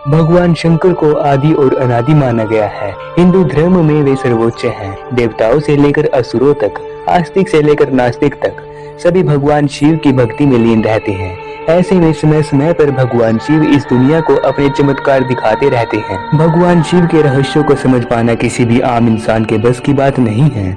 भगवान शंकर को आदि और अनादि माना गया है। हिंदू धर्म में वे सर्वोच्च हैं। देवताओं से लेकर असुरों तक, आस्तिक से लेकर नास्तिक तक सभी भगवान शिव की भक्ति में लीन रहते हैं। ऐसे में समय समय पर भगवान शिव इस दुनिया को अपने चमत्कार दिखाते रहते हैं। भगवान शिव के रहस्यों को समझ पाना किसी भी आम इंसान के बस की बात नहीं है।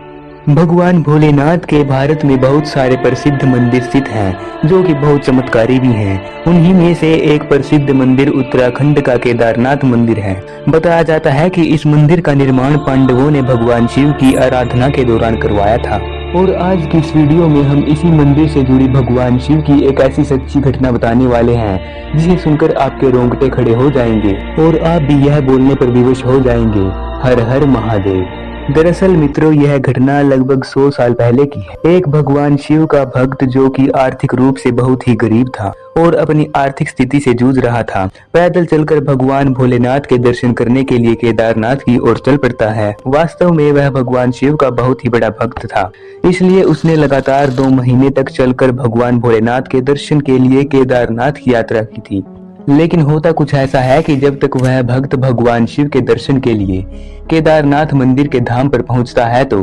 भगवान भोलेनाथ के भारत में बहुत सारे प्रसिद्ध मंदिर स्थित हैं, जो कि बहुत चमत्कारी भी हैं। उन्हीं में से एक प्रसिद्ध मंदिर उत्तराखंड का केदारनाथ मंदिर है। बताया जाता है कि इस मंदिर का निर्माण पांडवों ने भगवान शिव की आराधना के दौरान करवाया था। और आज की इस वीडियो में हम इसी मंदिर से जुड़ी भगवान शिव की एक ऐसी सच्ची घटना बताने वाले हैं, जिसे सुनकर आपके रोंगटे खड़े हो जाएंगे और आप भी यह बोलने पर विवश हो जाएंगे, हर हर महादेव। दरअसल मित्रों, यह घटना लगभग 100 साल पहले की है। एक भगवान शिव का भक्त, जो कि आर्थिक रूप से बहुत ही गरीब था और अपनी आर्थिक स्थिति से जूझ रहा था, पैदल चलकर भगवान भोलेनाथ के दर्शन करने के लिए केदारनाथ की ओर चल पड़ता है। वास्तव में वह भगवान शिव का बहुत ही बड़ा भक्त था, इसलिए उसने लगातार 2 महीने तक चलकर भगवान भोलेनाथ के दर्शन के लिए केदारनाथ की यात्रा की थी। लेकिन होता कुछ ऐसा है कि जब तक वह भक्त भगवान शिव के दर्शन के लिए केदारनाथ मंदिर के धाम पर पहुंचता है, तो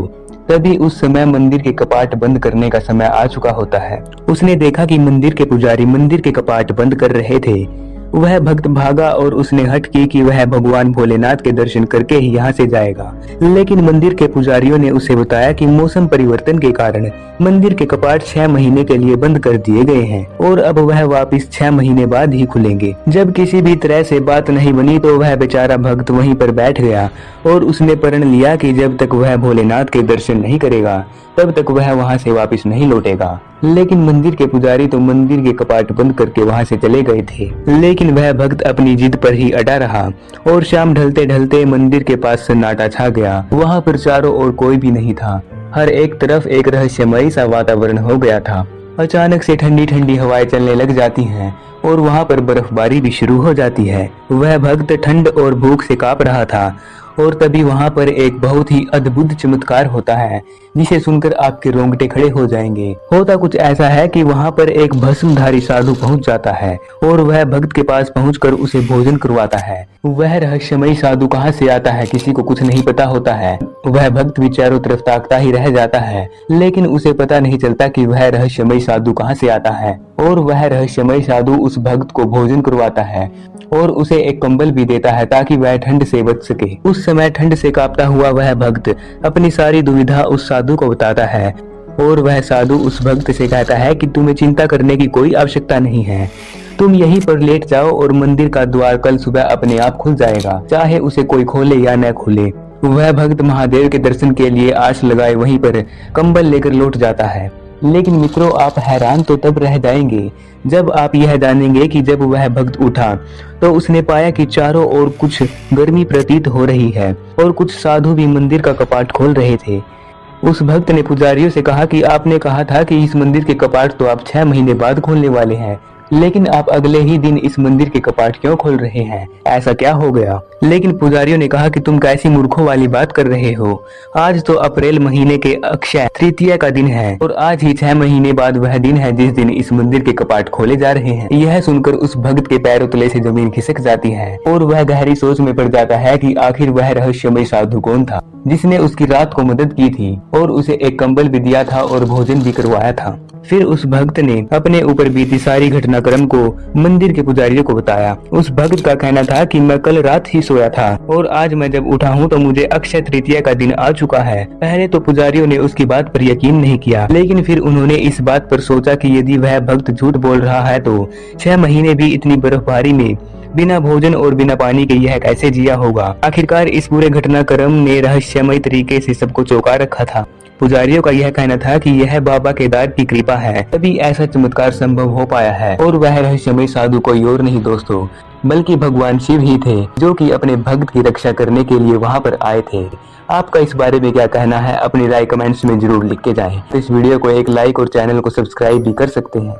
तभी उस समय मंदिर के कपाट बंद करने का समय आ चुका होता है। उसने देखा कि मंदिर के पुजारी मंदिर के कपाट बंद कर रहे थे। वह भक्त भागा और उसने हट की कि वह भगवान भोलेनाथ के दर्शन करके ही यहाँ से जाएगा। लेकिन मंदिर के पुजारियों ने उसे बताया कि मौसम परिवर्तन के कारण मंदिर के कपाट 6 महीने के लिए बंद कर दिए गए हैं और अब वह वापस 6 महीने बाद ही खुलेंगे। जब किसी भी तरह से बात नहीं बनी, तो वह बेचारा भक्त वहीं पर बैठ गया और उसने प्रण लिया कि जब तक वह भोलेनाथ के दर्शन नहीं करेगा, तब तक वह वहां से वापस नहीं लौटेगा। लेकिन मंदिर के पुजारी तो मंदिर के कपाट बंद करके वहां से चले गए थे। लेकिन वह भक्त अपनी जिद पर ही अड़ा रहा और शाम ढलते ढलते मंदिर के पास सन्नाटा छा गया। वहां पर चारों ओर कोई भी नहीं था। हर एक तरफ एक रहस्यमयी सा वातावरण हो गया था। अचानक से ठंडी ठंडी हवाएं चलने लग जाती हैं और वहां पर बर्फबारी भी शुरू हो जाती है। वह भक्त ठंड और भूख से कांप रहा था और तभी वहां पर एक बहुत ही अद्भुत चमत्कार होता है, जिसे सुनकर आपके रोंगटे खड़े हो जाएंगे। होता कुछ ऐसा है कि वहां पर एक भस्मधारी साधु पहुंच जाता है और वह भक्त के पास पहुंचकर उसे भोजन करवाता है। वह रहस्यमयी साधु कहां से आता है, किसी को कुछ नहीं पता होता है। वह भक्त भी चारों तरफ ताकता ही रह जाता है, लेकिन उसे पता नहीं चलता कि वह रहस्यमयी साधु कहां से आता है। और वह रहस्यमयी साधु उस भक्त को भोजन करवाता है और उसे एक कंबल भी देता है, ताकि वह ठंड से बच सके। उस समय ठंड से कांपता हुआ वह भक्त अपनी सारी दुविधा उस साधु को बताता है और वह साधु उस भक्त से कहता है कि तुम्हें चिंता करने की कोई आवश्यकता नहीं है। तुम यहीं पर लेट जाओ और मंदिर का द्वार कल सुबह अपने आप खुल जाएगा, चाहे उसे कोई खोले या न खोले। वह भक्त महादेव के दर्शन के लिए आस लगाए वहीं पर कंबल लेकर लौट जाता है। लेकिन मित्रों, आप हैरान तो तब रह जाएंगे जब आप यह जानेंगे कि जब वह भक्त उठा तो उसने पाया कि चारों ओर कुछ गर्मी प्रतीत हो रही है और कुछ साधु भी मंदिर का कपाट खोल रहे थे। उस भक्त ने पुजारियों से कहा कि आपने कहा था कि इस मंदिर के कपाट तो आप 6 महीने बाद खोलने वाले हैं, लेकिन आप अगले ही दिन इस मंदिर के कपाट क्यों खोल रहे हैं? ऐसा क्या हो गया? लेकिन पुजारियों ने कहा कि तुम कैसी मूर्खों वाली बात कर रहे हो। आज तो अप्रैल महीने के अक्षय तृतीया का दिन है और आज ही 6 महीने बाद वह दिन है जिस दिन इस मंदिर के कपाट खोले जा रहे हैं। यह सुनकर उस भक्त के पैरों तले से जमीन खिसक जाती है और वह गहरी सोच में पड़ जाता है कि आखिर वह रहस्यमय साधु कौन था, जिसने उसकी रात को मदद की थी और उसे एक कंबल भी दिया था और भोजन भी करवाया था। फिर उस भक्त ने अपने ऊपर बीती सारी घटनाक्रम को मंदिर के पुजारियों को बताया। उस भक्त का कहना था कि मैं कल रात ही सोया था और आज मैं जब उठा हूँ तो मुझे अक्षय तृतीया का दिन आ चुका है। पहले तो पुजारियों ने उसकी बात पर यकीन नहीं किया, लेकिन फिर उन्होंने इस बात पर सोचा कि यदि वह भक्त झूठ बोल रहा है तो 6 महीने भी इतनी बर्फबारी में बिना भोजन और बिना पानी के यह कैसे जिया होगा। आखिरकार इस पूरे घटनाक्रम ने रहस्यमय तरीके से सबको चौंका रखा था। पुजारियों का यह कहना था कि यह बाबा केदार की कृपा है, तभी ऐसा चमत्कार संभव हो पाया है। और वह रहस्यमय साधु कोई और नहीं दोस्तों, बल्कि भगवान शिव ही थे, जो कि अपने भक्त की रक्षा करने के लिए वहां पर आए थे। आपका इस बारे में क्या कहना है? अपनी राय कमेंट्स में जरूर लिख के जाएं। तो इस वीडियो को एक लाइक और चैनल को सब्सक्राइब भी कर सकते हैं।